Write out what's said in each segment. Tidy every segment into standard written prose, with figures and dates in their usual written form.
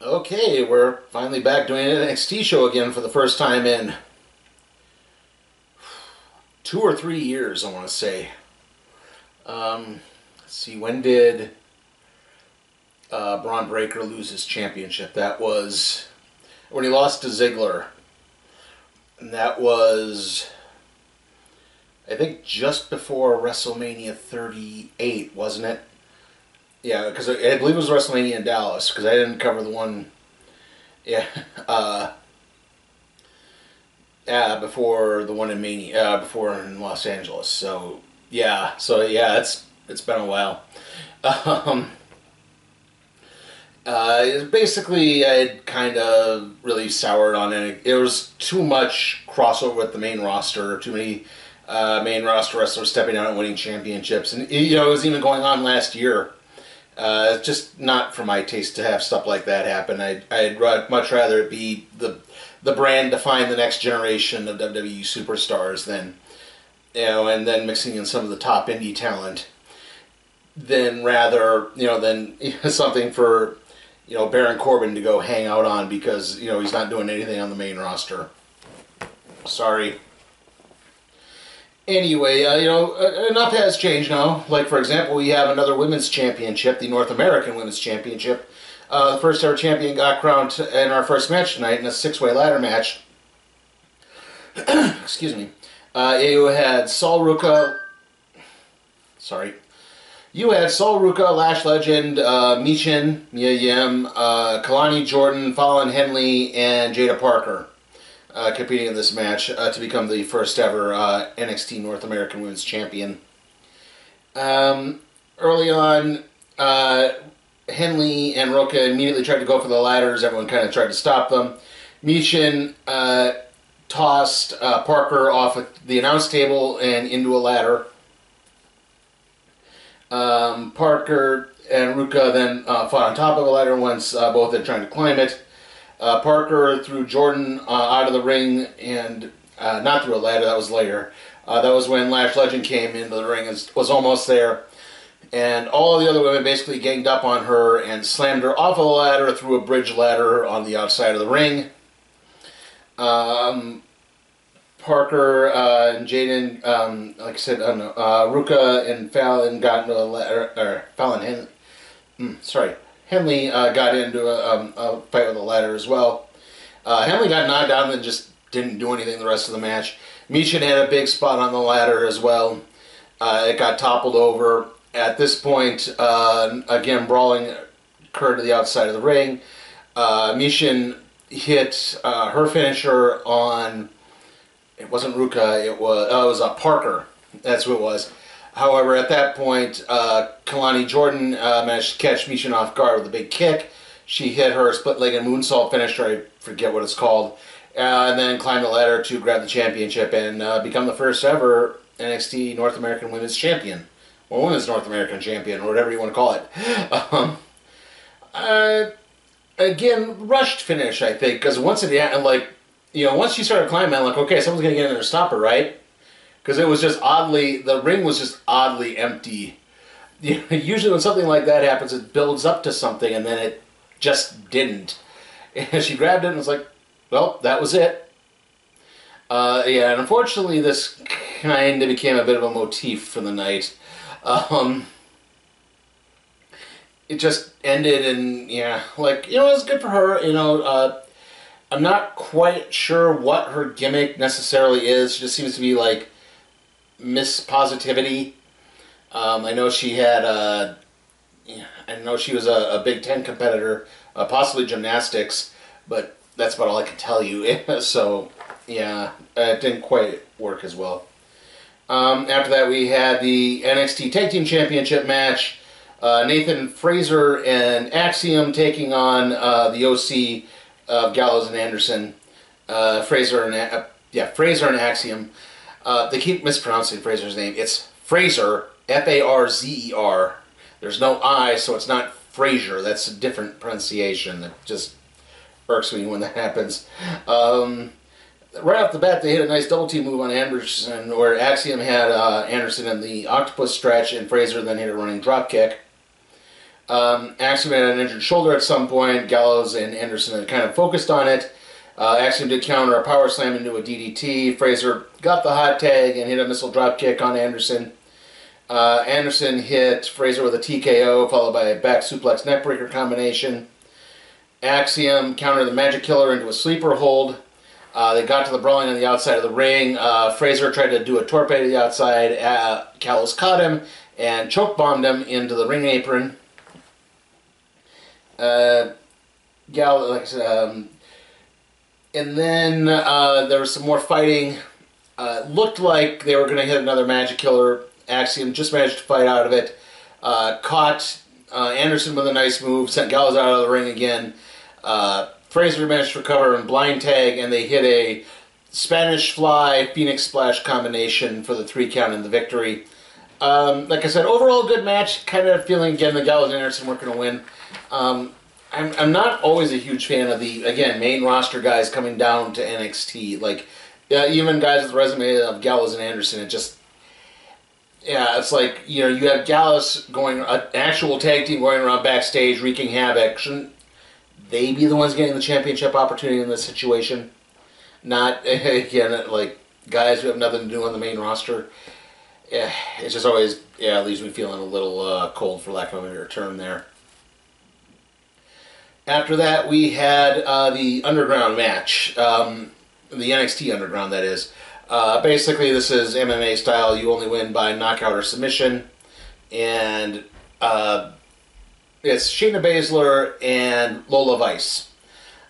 Okay, we're finally back doing an NXT show again for the first time in 2 or 3 years, I want to say. Let's see, when did Braun Breaker lose his championship? That was when he lost to Ziggler. And that was, I think, just before WrestleMania 38, wasn't it? Yeah, because I believe it was WrestleMania in Dallas, because I didn't cover the one, before the one in Mania, before in Los Angeles. So yeah, it's been a while. Basically, I'd kind of really soured on it. It was too much crossover with the main roster, too many main roster wrestlers stepping out and winning championships, and it was even going on last year. It's just not for my taste to have stuff like that happen. I'd much rather it be the brand define the next generation of WWE superstars than, and then mixing in some of the top indie talent, than rather, than something for, Baron Corbin to go hang out on because, he's not doing anything on the main roster. Sorry. Anyway, enough has changed now. Like, for example, we have another women's championship, the North American Women's Championship. The first ever champion got crowned in our first match tonight in a 6-way ladder match. Excuse me. You had Sol Ruka, Lash Legend, Michin, Mia Yim, Kalani Jordan, Fallon Henley, and Jada Parker. Competing in this match to become the first ever NXT North American Women's Champion. Early on, Henley and Roka immediately tried to go for the ladders. Everyone kind of tried to stop them. Michin tossed Parker off of the announce table and into a ladder. Parker and Ruka then fought on top of a ladder once both had tried to climb it. Parker threw Jordan out of the ring, and not through a ladder, that was later. That was when Lash Legend came into the ring and was almost there. And all of the other women basically ganged up on her and slammed her off of the ladder through a bridge ladder on the outside of the ring. Parker and Jaden, like I said, Ruka and Fallon got into a ladder, or Fallon Henley got into a fight with a ladder as well. Henley got knocked out and then just didn't do anything the rest of the match. Michin had a big spot on the ladder as well. It got toppled over. At this point, again, brawling occurred to the outside of the ring. Michin hit her finisher on, it wasn't Ruka, it was Parker. That's who it was. However, at that point, Kalani Jordan managed to catch Michin off guard with a big kick. She hit her split-legged moonsault finisher, I forget what it's called, and then climbed the ladder to grab the championship and become the first ever NXT North American Women's Champion. Or Women's North American Champion, or whatever you want to call it. Again, rushed finish, I think, because once she started climbing, I'm like, okay, someone's going to get in there and stop her, right? Because it was just the ring was just oddly empty. Usually when something like that happens, it builds up to something, and then it just didn't. And she grabbed it and was like, well, that was it. And unfortunately this kind of became a bit of a motif for the night. It just ended, and it was good for her. I'm not quite sure what her gimmick necessarily is. She just seems to be like Miss Positivity. I know she had I know she was a Big Ten competitor, possibly gymnastics, but that's about all I can tell you. So yeah, it didn't quite work as well. After that, we had the NXT Tag Team Championship match. Nathan Frazer and Axiom taking on the OC of Gallows and Anderson. Frazer and Axiom. They keep mispronouncing Frazer's name. It's Frazer, F-A-R-Z-E-R. There's no I, so it's not Frazier. That's a different pronunciation. That just irks me when that happens. Right off the bat, they hit a nice double team move on Anderson, where Axiom had Anderson in the octopus stretch, and Frazer then hit a running drop kick. Axiom had an injured shoulder at some point. Gallows and Anderson had kind of focused on it. Axiom did counter a power slam into a DDT. Fraser got the hot tag and hit a missile drop kick on Anderson. Anderson hit Fraser with a TKO, followed by a back suplex neckbreaker combination. Axiom countered the Magic Killer into a sleeper hold. They got to the brawling on the outside of the ring. Fraser tried to do a torpe to the outside. Gallows caught him and choke bombed him into the ring apron. Gallows, like I said, and then there was some more fighting. Looked like they were going to hit another Magic Killer. Axiom just managed to fight out of it. Caught Anderson with a nice move, sent Gallows out of the ring again. Fraser managed to recover and blind tag, and they hit a Spanish Fly Phoenix Splash combination for the 3 count and the victory. Like I said, overall good match. Kind of feeling again the Gallows and Anderson weren't going to win. I'm not always a huge fan of the, again, main roster guys coming down to NXT. Like, even guys with the resume of Gallows and Anderson, it just, yeah, it's like, you know, you have Gallows going, an actual tag team going around backstage wreaking havoc. Shouldn't they be the ones getting the championship opportunity in this situation? Not, again, like, guys who have nothing to do on the main roster. Yeah, it's just always, yeah, leaves me feeling a little cold, for lack of a better term there. After that, we had the Underground match, the NXT Underground, that is. Basically, this is MMA style. You only win by knockout or submission. And it's Shayna Baszler and Lola Vice.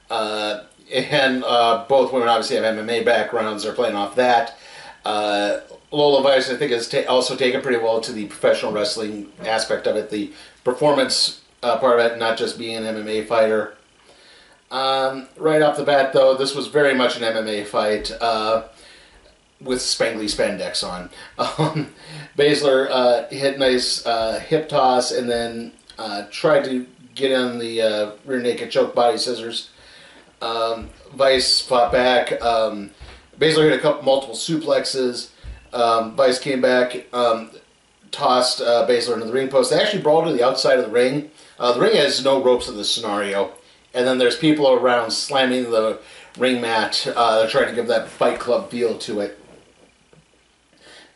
And both women obviously have MMA backgrounds. They're playing off that. Lola Vice, I think, has also taken pretty well to the professional wrestling aspect of it. The performance part of it, not just being an MMA fighter. Right off the bat, though, this was very much an MMA fight with spangly spandex on. Baszler hit nice hip toss and then tried to get on the rear naked choke body scissors. Vice fought back. Baszler hit multiple suplexes. Vice came back, tossed Baszler into the ring post. They actually brawled to the outside of the ring. The ring has no ropes in this scenario. And then there's people around slamming the ring mat. They're trying to give that Fight Club feel to it.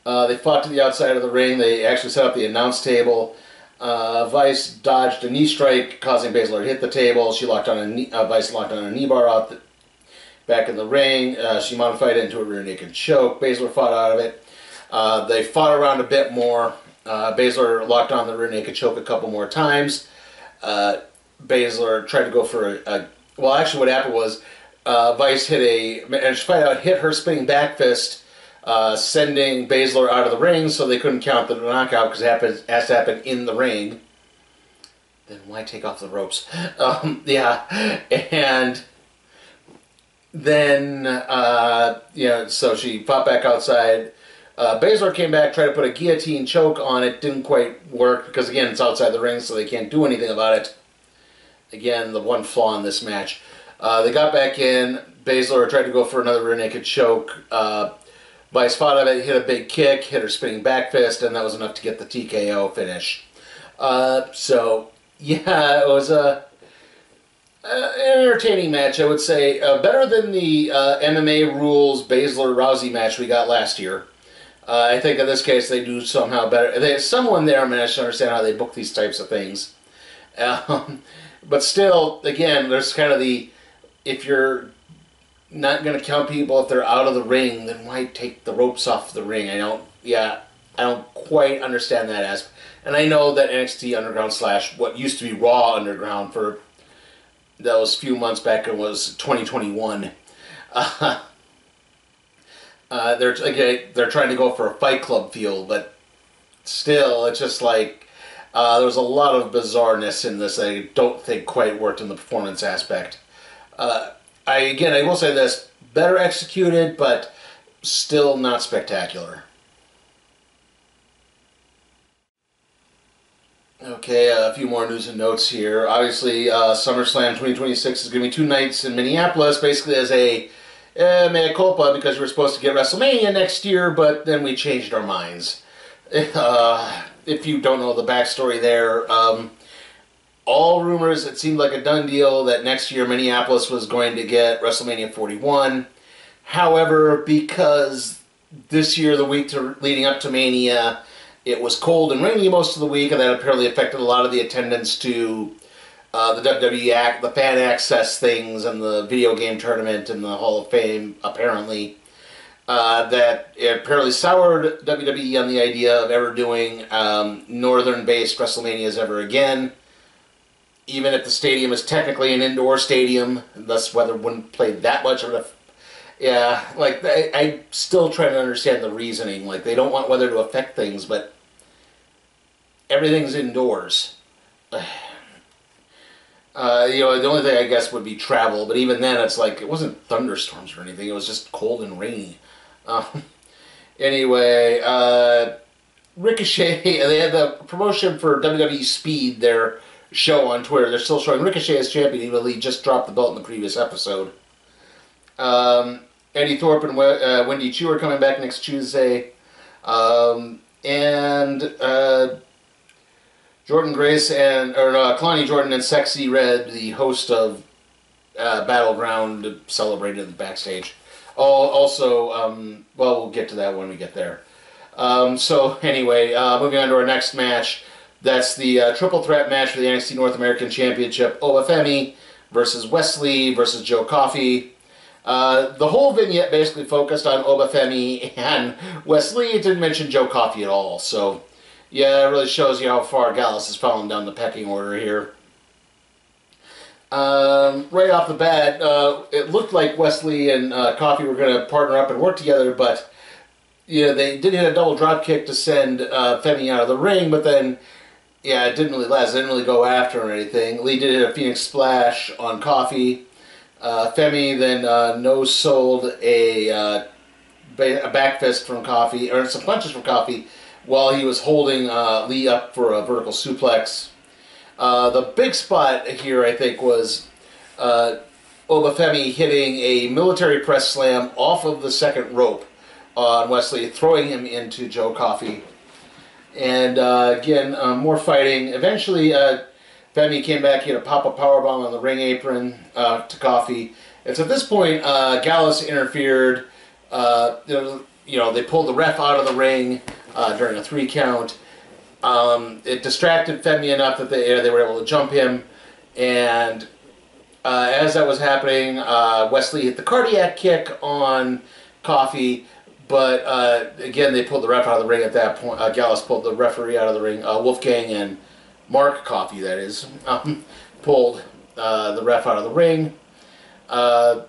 They fought to the outside of the ring. They actually set up the announce table. Vice dodged a knee strike, causing Baszler to hit the table. She locked on a knee, Vice locked on a knee bar out back in the ring. She modified it into a rear naked choke. Baszler fought out of it. They fought around a bit more. Baszler locked on the rear naked choke a couple more times. Baszler tried to go for well, actually what happened was Vice hit her spinning back fist, sending Baszler out of the ring, so they couldn't count the knockout because it has to happen in the ring. Then why take off the ropes? Yeah, and then yeah, so she fought back outside. Baszler came back, tried to put a guillotine choke on it. Didn't quite work because, again, it's outside the ring, so they can't do anything about it. Again, the one flaw in this match. They got back in. Baszler tried to go for another rear naked choke. Vice fought of it, hit a big kick, hit her spinning back fist, and that was enough to get the TKO finish. So, yeah, it was an entertaining match, I would say. Better than the MMA rules Baszler-Rousey match we got last year. I think in this case they do somehow better. Someone there managed to understand how they book these types of things. But still, again, there's kind of the, if you're not going to count people if they're out of the ring, then why take the ropes off the ring? I don't quite understand that aspect. And I know that NXT Underground / what used to be Raw Underground for those few months back, it was 2021. They're trying to go for a Fight Club feel, but still, it's just like there's a lot of bizarreness in this that I don't think quite worked in the performance aspect. I will say this, better executed, but still not spectacular. Okay, a few more news and notes here. Obviously, SummerSlam 2026 is going to be 2 nights in Minneapolis, basically as a mea culpa, because we were supposed to get WrestleMania next year, but then we changed our minds. If you don't know the backstory there, all rumors, it seemed like a done deal that next year Minneapolis was going to get WrestleMania 41. However, because this year, the week leading up to Mania, it was cold and rainy most of the week, and that apparently affected a lot of the attendance to the WWE, the fan access things, and the video game tournament and the Hall of Fame, apparently. That it apparently soured WWE on the idea of ever doing northern-based WrestleManias ever again. Even if the stadium is technically an indoor stadium, thus weather wouldn't play that much of a... Yeah, like, I still try to understand the reasoning. Like, they don't want weather to affect things, but everything's indoors. The only thing I guess would be travel, but even then it's like, it wasn't thunderstorms or anything, it was just cold and rainy. Anyway, Ricochet, they had the promotion for WWE Speed, their show on Twitter. They're still showing Ricochet as champion, even though he just dropped the belt in the previous episode. Eddie Thorpe and Wendy Chu are coming back next Tuesday. Jordan Grace Kalani Jordan and Sexy Red, the host of Battleground, celebrated the backstage. Also, we'll get to that when we get there. So anyway, moving on to our next match. That's the triple threat match for the NXT North American Championship. Obafemi versus Wesley versus Joe Coffey. The whole vignette basically focused on Obafemi and Wesley. It didn't mention Joe Coffey at all. So, yeah, it really shows you how far Gallus has fallen down the pecking order here. Right off the bat, it looked like Wesley and Coffey were going to partner up and work together, but they did hit a double drop kick to send Femi out of the ring, but then, yeah, it didn't really last. It didn't really go after or anything. Lee did hit a Phoenix Splash on Coffey. Femi then no-sold a back fist from Coffey, or some punches from Coffey, while he was holding Lee up for a vertical suplex. The big spot here, I think, was Obafemi hitting a military press slam off of the second rope on Wesley, throwing him into Joe Coffey. And again, more fighting. Eventually, Femi came back, he had a pop-up powerbomb on the ring apron to Coffey. And so at this point, Gallus interfered. They pulled the ref out of the ring during a 3 count. It distracted Femi enough that they were able to jump him. And as that was happening, Wesley hit the cardiac kick on Coffey. But again, they pulled the ref out of the ring at that point. Gallus pulled the referee out of the ring. Wolfgang and Mark Coffey, that is, pulled the ref out of the ring.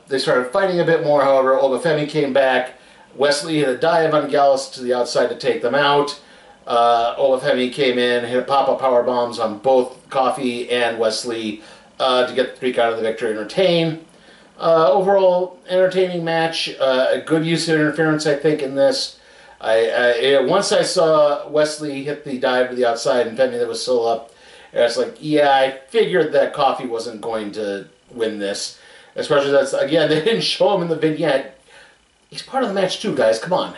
They started fighting a bit more, however. Obafemi came back. Wesley hit a dive on Gallus to the outside to take them out. Obafemi came in, hit pop-up power bombs on both Coffey and Wesley to get the 3 count of the victory and retain. Overall, entertaining match. A good use of interference, I think, in this. Once I saw Wesley hit the dive to the outside and Femi that was still up, I was like, yeah, I figured that Coffey wasn't going to win this. Especially that's, again, they didn't show him in the vignette. He's part of the match too, guys, come on.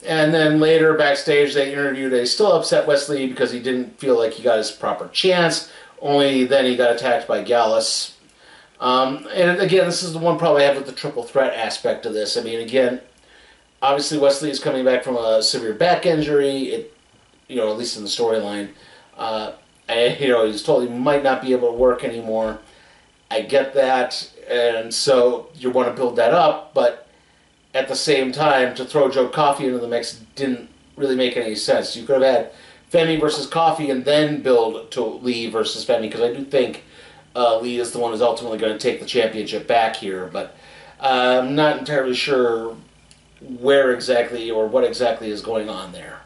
And then later, backstage, they interviewed a still upset Wesley because he didn't feel like he got his proper chance. Only then he got attacked by Gallus. And again, this is the one problem I have with the triple threat aspect of this. I mean, again, obviously Wesley is coming back from a severe back injury, at least in the storyline. He's told he might not be able to work anymore. I get that, and so you want to build that up, but at the same time, to throw Joe Coffey into the mix didn't really make any sense. You could have had Femi versus Coffey and then build to Lee versus Femi, because I do think Lee is the one who's ultimately going to take the championship back here, but I'm not entirely sure where exactly or what exactly is going on there.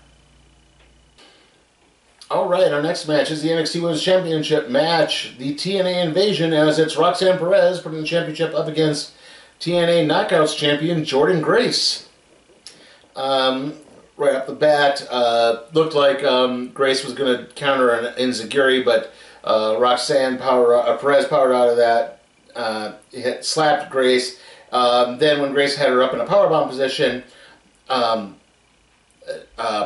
Alright, our next match is the NXT Women's Championship match. The TNA Invasion, as it's Roxanne Perez putting the championship up against TNA Knockouts champion Jordynne Grace. Right off the bat, looked like Grace was going to counter an Enziguri, but Roxanne Perez powered out of that, slapped Grace. Then when Grace had her up in a powerbomb position,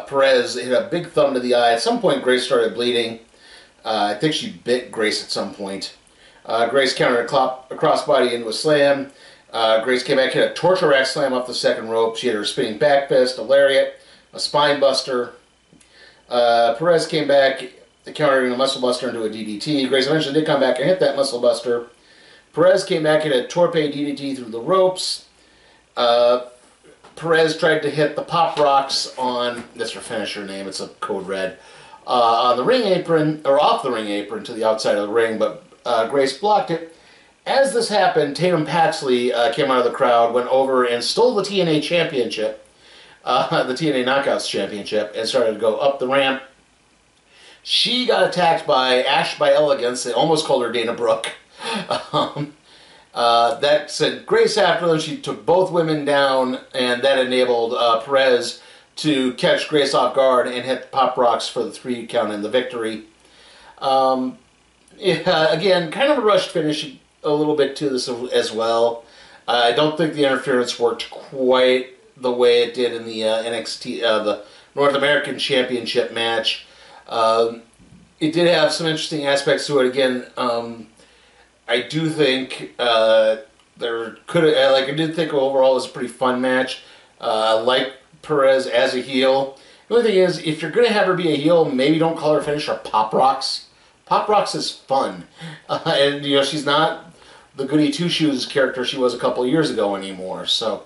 Perez hit a big thumb to the eye. At some point, Grace started bleeding. I think she bit Grace at some point. Grace countered a crossbody into a slam. Grace came back, hit a torture rack slam off the second rope. She hit her spinning back fist, a lariat, a spine buster. Perez came back, countering a muscle buster into a DDT. Grace eventually did come back and hit that muscle buster. Perez came back and hit a torpe DDT through the ropes. Perez tried to hit the pop rocks on, that's her finisher name, it's a code red, on the ring apron, or off the ring apron to the outside of the ring, but Grace blocked it. As this happened, Tatum Paxley came out of the crowd, went over and stole the TNA Championship, the TNA Knockouts Championship, and started to go up the ramp. She got attacked by Ash by Elegance. They almost called her Dana Brooke. That sent Grace after them. She took both women down, and that enabled Perez to catch Grace off guard and hit the pop rocks for the 3 count and the victory. Again, kind of a rushed finish a little bit to this as well. I don't think the interference worked quite the way it did in the NXT, the North American Championship match. It did have some interesting aspects to it. Again, I do think there could have, like, I did think overall it was a pretty fun match. I like Perez as a heel. The only thing is, if you're going to have her be a heel, maybe don't call her finisher Pop Rocks. Pop Rocks is fun. And, you know, she's not the Goody Two-Shoes character she was a couple of years ago anymore. So,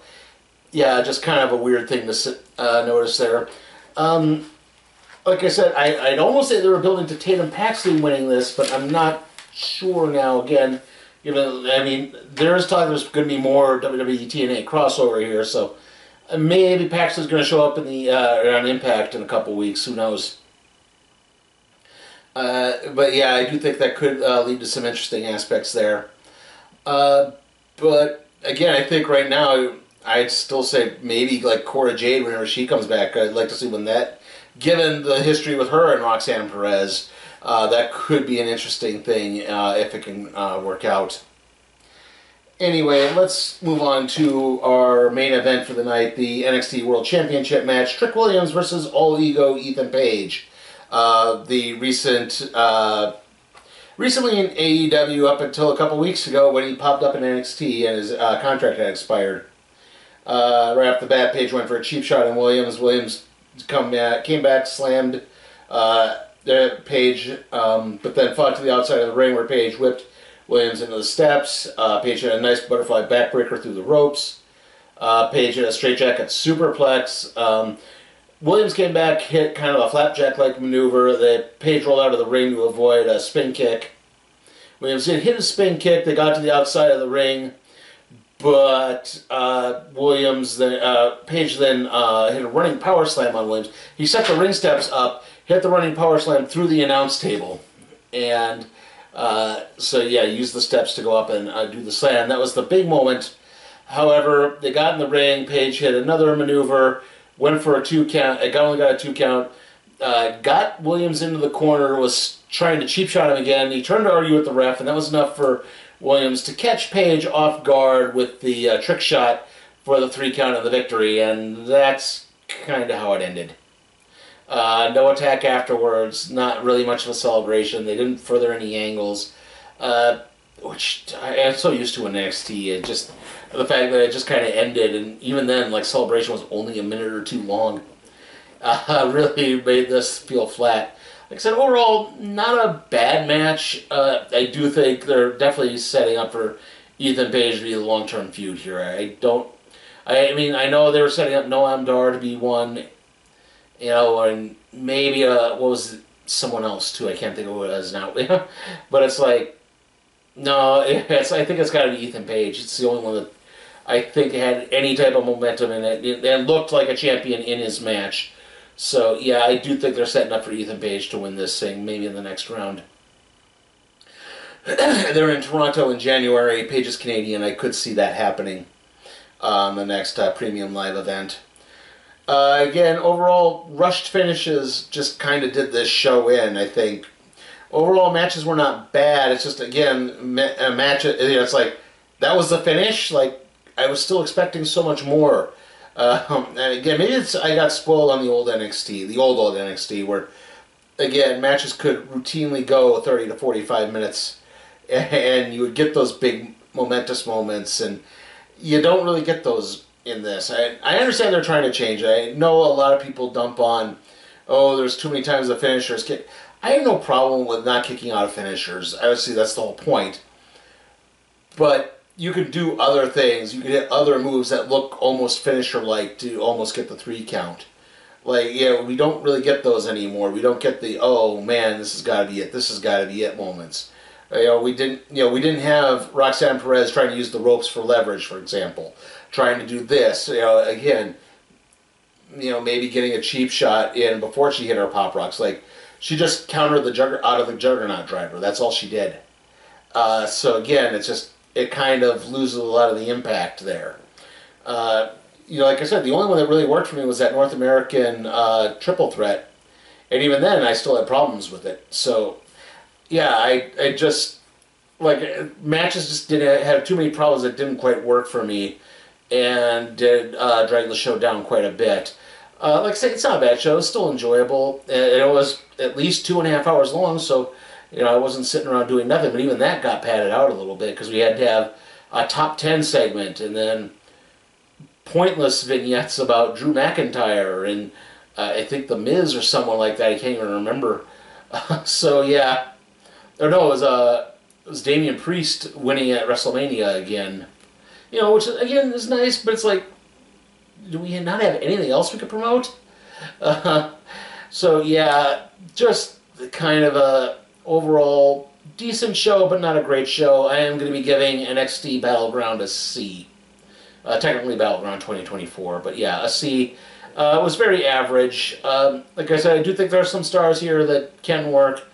yeah, just kind of a weird thing to notice there. Like I said, I'd almost say they were building to Tatum Paxley winning this, but I'm not sure now. Again, I mean, there's talk there's going to be more WWE TNA crossover here, so maybe Paxley's going to show up in the on Impact in a couple weeks. Who knows? But yeah, I do think that could lead to some interesting aspects there. But again, I think right now I'd still say maybe like Cora Jade whenever she comes back. I'd like to see when that, given the history with her and Roxanne Perez, that could be an interesting thing if it can work out. Anyway, let's move on to our main event for the night, the NXT World Championship match, Trick Williams versus All Ego Ethan Page. The recently in AEW up until a couple weeks ago when he popped up in NXT and his contract had expired. Right off the bat, Page went for a cheap shot on Williams. Williams came back, slammed Page, but then fought to the outside of the ring where Page whipped Williams into the steps. Page had a nice butterfly backbreaker through the ropes. Page had a straightjacket superplex. Williams came back, hit kind of a flapjack-like maneuver. Page rolled out of the ring to avoid a spin kick. Williams did hit a spin kick. They got to the outside of the ring, but Page then hit a running power slam on Williams. He set the ring steps up, hit the running power slam through the announce table, and so yeah, used the steps to go up and do the slam. That was the big moment. However, they got in the ring. Page hit another maneuver, went for a 2 count. It only got a 2 count. Got Williams into the corner, was trying to cheap shot him again. He turned to argue with the ref, and that was enough for Williams to catch Page off guard with the trick shot for the 3 count of the victory, and that's kind of how it ended. No attack afterwards, not really much of a celebration. They didn't further any angles, which I'm so used to in NXT. It just, the fact that it just kind of ended, and even then, like, celebration was only a minute or 2 long, really made this feel flat. Like I said, overall, not a bad match. I do think they're definitely setting up for Ethan Page to be the long-term feud here. I mean, I know they were setting up Noam Dar to be one, you know, and maybe, what was it? Someone else, too. I can't think of who it is now. But it's like, no, I think it's got to be Ethan Page. It's the only one that I think had any type of momentum in it and looked like a champion in his match. So, yeah, I do think they're setting up for Ethan Page to win this thing, maybe in the next round. They're in Toronto in January. Page is Canadian. I could see that happening on the next Premium Live event. Again, overall, rushed finishes just kind of did this show in, I think. Overall, matches were not bad. It's just, again, a match, you know, it's like, that was the finish? Like, I was still expecting so much more. And again, maybe I got spoiled on the old NXT, the old NXT, where again, matches could routinely go 30 to 45 minutes, and you would get those big momentous moments, and you don't really get those in this. I understand they're trying to change it. I know a lot of people dump on, oh, there's too many times the finishers kick. I have no problem with not kicking out of finishers. Obviously, that's the whole point. But you could do other things. You could hit other moves that look almost finisher-like to almost get the 3 count. Like, yeah, we don't really get those anymore. We don't get the, oh man, this has got to be it. This has got to be it moments. We didn't have Roxanne Perez trying to use the ropes for leverage, for example, trying to do this. Again, maybe getting a cheap shot in before she hit her pop rocks. Like, she just countered the out of the Juggernaut driver. That's all she did. So again, it kind of loses a lot of the impact there. Like I said, the only one that really worked for me was that North American triple threat, and even then, I still had problems with it. So, yeah, I just matches just didn't have too many problems that didn't quite work for me, and did drag the show down quite a bit. Like I say, it's not a bad show. It's still enjoyable. It was at least 2.5 hours long, so I wasn't sitting around doing nothing. But even that got padded out a little bit because we had to have a top 10 segment, and then pointless vignettes about Drew McIntyre and I think The Miz or someone like that. I can't even remember. So yeah, or no, it was Damian Priest winning at WrestleMania again. Which again is nice, but it's like, do we not have anything else we could promote? So yeah, just kind of a overall decent show, but not a great show. I am going to be giving NXT Battleground a C. Technically Battleground 2024, but yeah, a C. It was very average. Like I said, I do think there are some stars here that can work.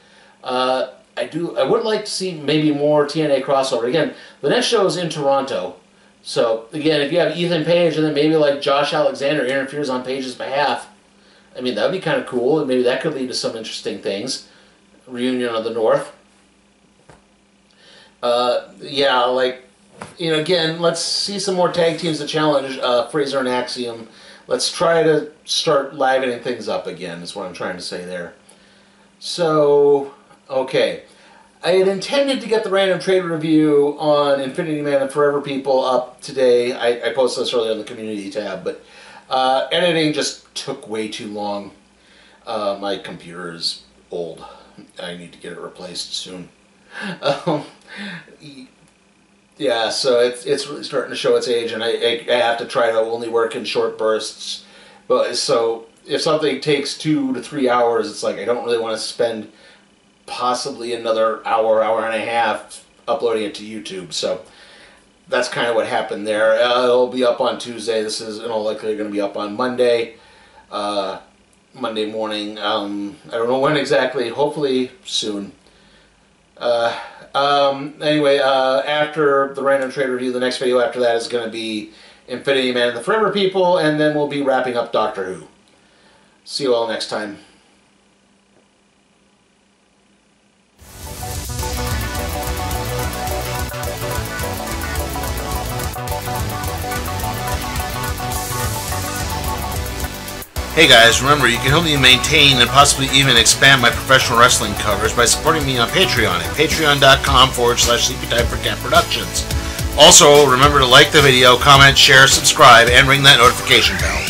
I would like to see maybe more TNA crossover. Again, the next show is in Toronto. So, again, if you have Ethan Page and then maybe like Josh Alexander interferes on Page's behalf, I mean, that would be kind of cool, and maybe that could lead to some interesting things. Reunion of the North. Again, let's see some more tag teams to challenge Fraser and Axiom. Let's try to start livening things up again, is what I'm trying to say there. So, okay. I had intended to get the random trade review on Infinity Man and Forever People up today. I posted this earlier on the community tab, but editing just took way too long. My computer is old. I need to get it replaced soon. Yeah, so it's really starting to show its age, and I have to try to only work in short bursts. But so if something takes 2 to 3 hours, it's like I don't really want to spend possibly another hour and a half uploading it to YouTube. So that's kind of what happened there. It'll be up on Tuesday. This is in all likelihood going to be up on Monday. Monday morning. I don't know when exactly. Hopefully soon. Anyway, after the random trade review, the next video after that is going to be Infinity Man and the Forever People, and then we'll be wrapping up Doctor Who. See you all next time. Hey guys, remember you can help me maintain and possibly even expand my professional wrestling coverage by supporting me on Patreon at patreon.com/SleepyTimeForCat Productions. Also, remember to like the video, comment, share, subscribe, and ring that notification bell.